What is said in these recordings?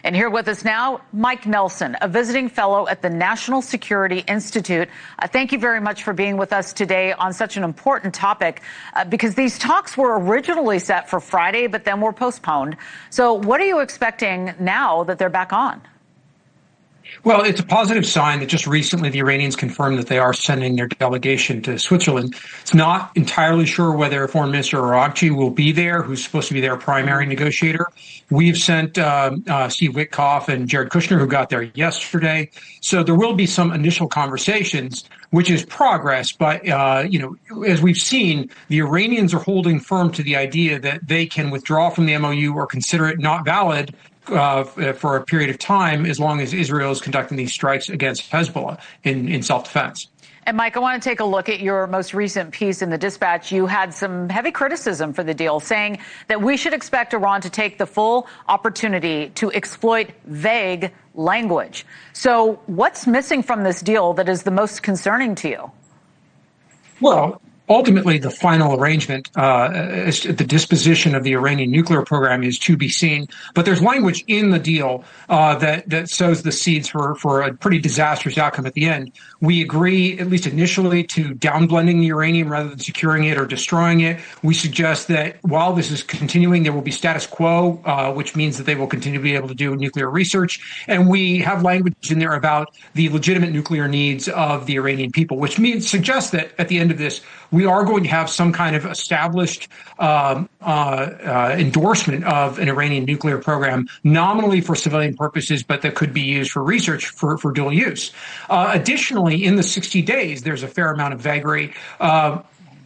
And here with us now, Mike Nelson, a visiting fellow at the National Security Institute. Thank you very much for being with us today on such an important topic, because these talks were originally set for Friday, but then were postponed. So what are you expecting now that they're back on? Well, it's a positive sign that just recently the Iranians confirmed that they are sending their delegation to Switzerland. It's not entirely sure whether Foreign Minister Araghchi will be there, who's supposed to be their primary negotiator. We've sent Steve Witkoff and Jared Kushner, who got there yesterday. So there will be some initial conversations, which is progress. But, as we've seen, the Iranians are holding firm to the idea that they can withdraw from the MOU or consider it not valid for a period of time, as long as Israel is conducting these strikes against Hezbollah in self-defense. And Mike, I want to take a look at your most recent piece in the Dispatch. You had some heavy criticism for the deal, saying that we should expect Iran to take the full opportunity to exploit vague language. So what's missing from this deal that is the most concerning to you? Well, ultimately, the final arrangement, the disposition of the Iranian nuclear program is to be seen. But there's language in the deal that sows the seeds for a pretty disastrous outcome at the end. We agree, at least initially, to downblending the uranium rather than securing it or destroying it. We suggest that while this is continuing, there will be status quo, which means that they will continue to be able to do nuclear research. And we have language in there about the legitimate nuclear needs of the Iranian people, which suggests that at the end of this, we are going to have some kind of established endorsement of an Iranian nuclear program, nominally for civilian purposes, but that could be used for research for dual use. Additionally, in the 60 days, there's a fair amount of vagary.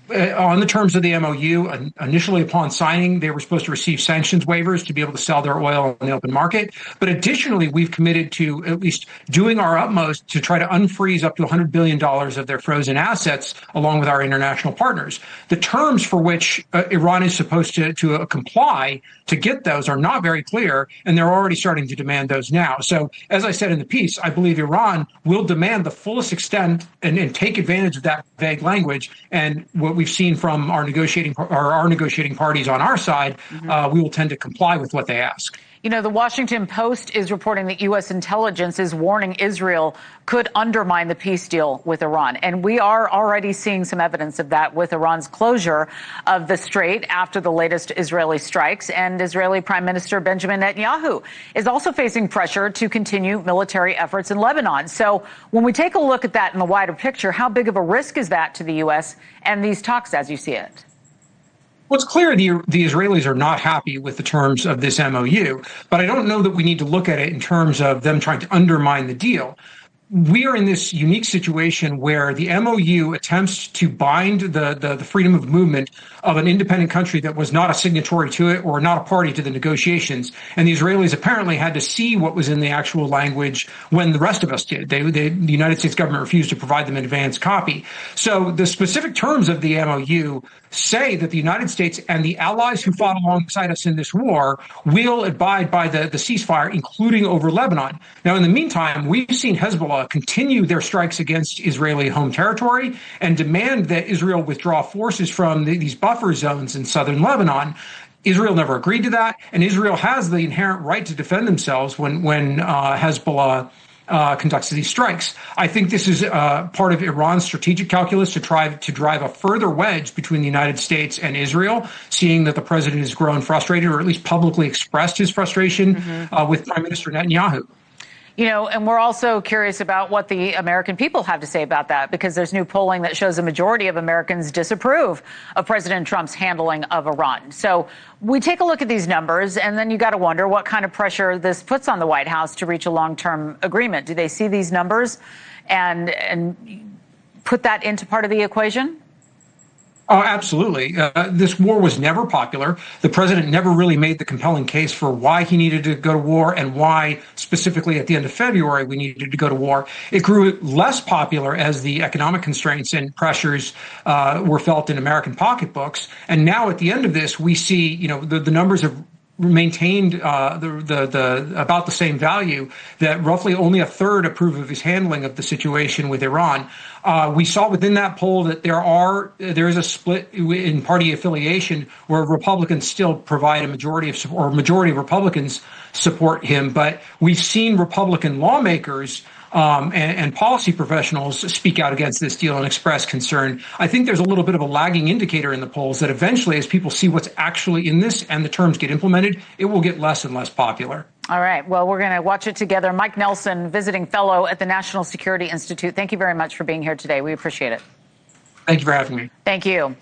On the terms of the MOU, initially upon signing, they were supposed to receive sanctions waivers to be able to sell their oil in the open market. But additionally, we've committed to at least doing our utmost to try to unfreeze up to $100 billion of their frozen assets, along with our international partners. The terms for which Iran is supposed to comply to get those are not very clear, and they're already starting to demand those now. So, as I said in the piece, I believe Iran will demand the fullest extent and take advantage of that vague language. And what we've seen from our negotiating parties on our side, we will tend to comply with what they ask. You know, the Washington Post is reporting that U.S. intelligence is warning Israel could undermine the peace deal with Iran. And we are already seeing some evidence of that with Iran's closure of the strait after the latest Israeli strikes. And Israeli Prime Minister Benjamin Netanyahu is also facing pressure to continue military efforts in Lebanon. So when we take a look at that in the wider picture, how big of a risk is that to the U.S. and these talks as you see it? Well, it's clear the Israelis are not happy with the terms of this MOU, but I don't know that we need to look at it in terms of them trying to undermine the deal. We are in this unique situation where the MOU attempts to bind the freedom of movement of an independent country that was not a signatory to it or not a party to the negotiations. And the Israelis apparently had to see what was in the actual language when the rest of us did. The United States government refused to provide them an advance copy. So the specific terms of the MOU say that the United States and the allies who fought alongside us in this war will abide by the ceasefire, including over Lebanon. Now, in the meantime, we've seen Hezbollah continue their strikes against Israeli home territory and demand that Israel withdraw forces from these buffer zones in southern Lebanon. Israel never agreed to that, and Israel has the inherent right to defend themselves when Hezbollah conducts these strikes. I think this is part of Iran's strategic calculus to try to drive a further wedge between the United States and Israel, seeing that the president has grown frustrated, or at least publicly expressed his frustration with Prime Minister Netanyahu. You know, and we're also curious about what the American people have to say about that, because there's new polling that shows a majority of Americans disapprove of President Trump's handling of Iran. So we take a look at these numbers, and then you got to wonder what kind of pressure this puts on the White House to reach a long-term agreement. Do they see these numbers and put that into part of the equation? Oh, absolutely. This war was never popular. The president never really made the compelling case for why he needed to go to war and why specifically at the end of February we needed to go to war. It grew less popular as the economic constraints and pressures were felt in American pocketbooks. And now at the end of this, we see, the numbers have maintained about the same value, that roughly only a third approve of his handling of the situation with Iran. We saw within that poll that there is a split in party affiliation where Republicans still provide majority of Republicans support him. But we've seen Republican lawmakers and policy professionals speak out against this deal and express concern. I think there's a little bit of a lagging indicator in the polls that eventually, as people see what's actually in this and the terms get implemented, it will get less and less popular. All right. Well, we're going to watch it together. Mike Nelson, visiting fellow at the National Security Institute. Thank you very much for being here today. We appreciate it. Thank you for having me. Thank you.